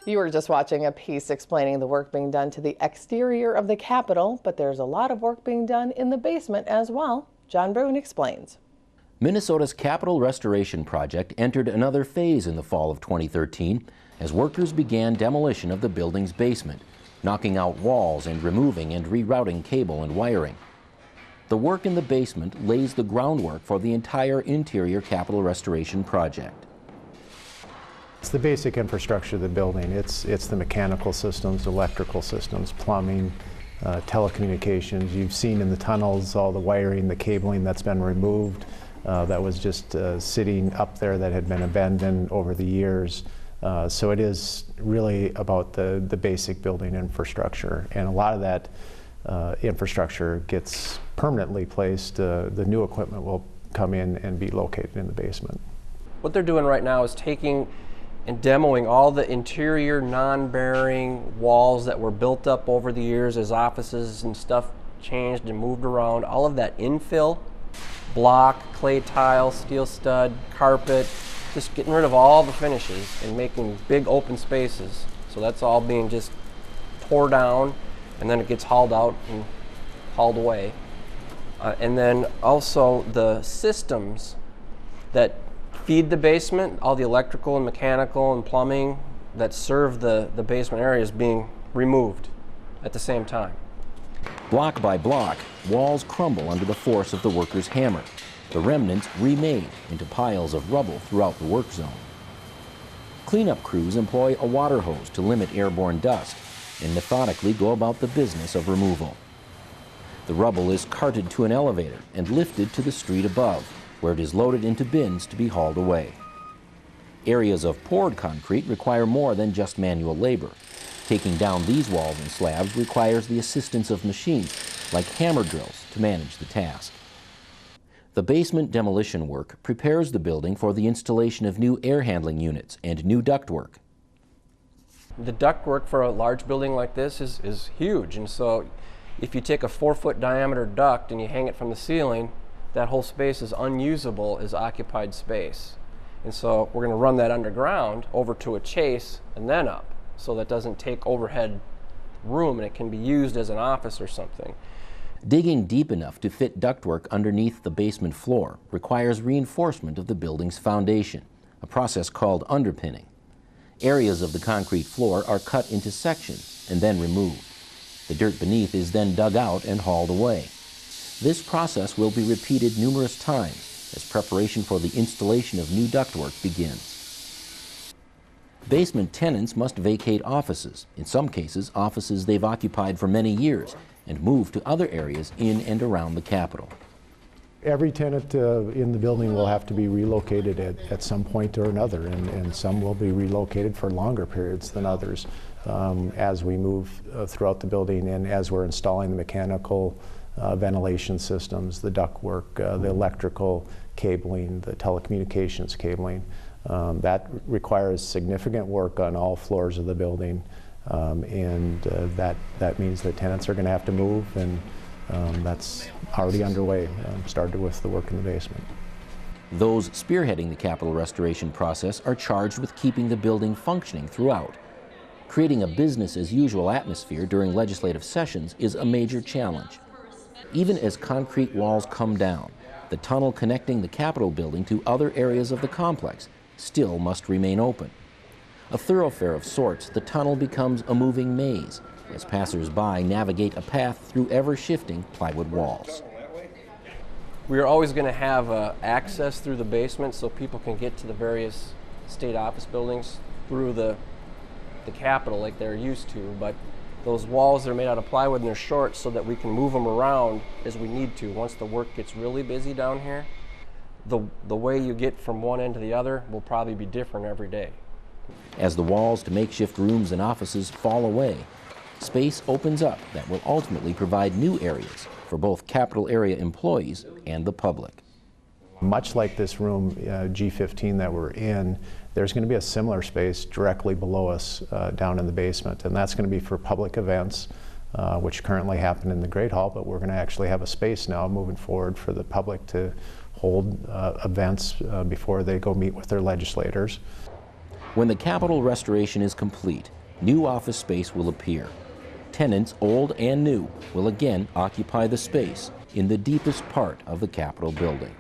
You were just watching a piece explaining the work being done to the exterior of the Capitol, but there's a lot of work being done in the basement as well. John Boone explains. Minnesota's Capitol Restoration Project entered another phase in the fall of 2013 as workers began demolition of the building's basement, knocking out walls and removing and rerouting cable and wiring. The work in the basement lays the groundwork for the entire interior Capitol Restoration Project. It's the basic infrastructure of the building. It's the mechanical systems, electrical systems, plumbing, telecommunications. You've seen in the tunnels all the wiring, the cabling that's been removed. That was just sitting up there that had been abandoned over the years. So it is really about the basic building infrastructure, and a lot of that infrastructure gets permanently placed. The new equipment will come in and be located in the basement. What they're doing right now is taking and demoing all the interior non-bearing walls that were built up over the years as offices and stuff changed and moved around. All of that infill, block, clay tile, steel stud, carpet, just getting rid of all the finishes and making big open spaces. So that's all being just tore down, and then it gets hauled out and hauled away. And then also the systems that feed the basement, all the electrical and mechanical and plumbing that serve the basement area is being removed at the same time. Block by block, walls crumble under the force of the workers' hammer. The remnants remade into piles of rubble throughout the work zone. Cleanup crews employ a water hose to limit airborne dust and methodically go about the business of removal. The rubble is carted to an elevator and lifted to the street above, where it is loaded into bins to be hauled away. Areas of poured concrete require more than just manual labor. Taking down these walls and slabs requires the assistance of machines, like hammer drills, to manage the task. The basement demolition work prepares the building for the installation of new air handling units and new ductwork. The ductwork for a large building like this is huge, and so if you take a 4-foot diameter duct and you hang it from the ceiling, that whole space is unusable as occupied space. And so we're going to run that underground over to a chase and then up, so that doesn't take overhead room and it can be used as an office or something. Digging deep enough to fit ductwork underneath the basement floor requires reinforcement of the building's foundation, a process called underpinning. Areas of the concrete floor are cut into sections and then removed. The dirt beneath is then dug out and hauled away. This process will be repeated numerous times as preparation for the installation of new ductwork begins. Basement tenants must vacate offices, in some cases offices they've occupied for many years, and move to other areas in and around the Capitol. Every tenant in the building will have to be relocated at some point or another, and some will be relocated for longer periods than others as we move throughout the building and as we're installing the mechanical ventilation systems, the ductwork, the electrical cabling, the telecommunications cabling. That requires significant work on all floors of the building, and that means that tenants are going to have to move, and that's already underway, started with the work in the basement. Those spearheading the Capitol restoration process are charged with keeping the building functioning throughout. Creating a business-as-usual atmosphere during legislative sessions is a major challenge. Even as concrete walls come down, the tunnel connecting the Capitol building to other areas of the complex still must remain open. A thoroughfare of sorts, the tunnel becomes a moving maze as passers-by navigate a path through ever-shifting plywood walls. We are always going to have access through the basement so people can get to the various state office buildings through the Capitol like they're used to, but those walls are made out of plywood and they're short so that we can move them around as we need to. Once the work gets really busy down here, the way you get from one end to the other will probably be different every day. As the walls to makeshift rooms and offices fall away, space opens up that will ultimately provide new areas for both Capitol area employees and the public. Much like this room, G15 that we're in, there's going to be a similar space directly below us down in the basement, and that's going to be for public events, which currently happen in the Great Hall, but we're going to actually have a space now moving forward for the public to hold events before they go meet with their legislators. When the Capitol restoration is complete, new office space will appear. Tenants, old and new, will again occupy the space in the deepest part of the Capitol building.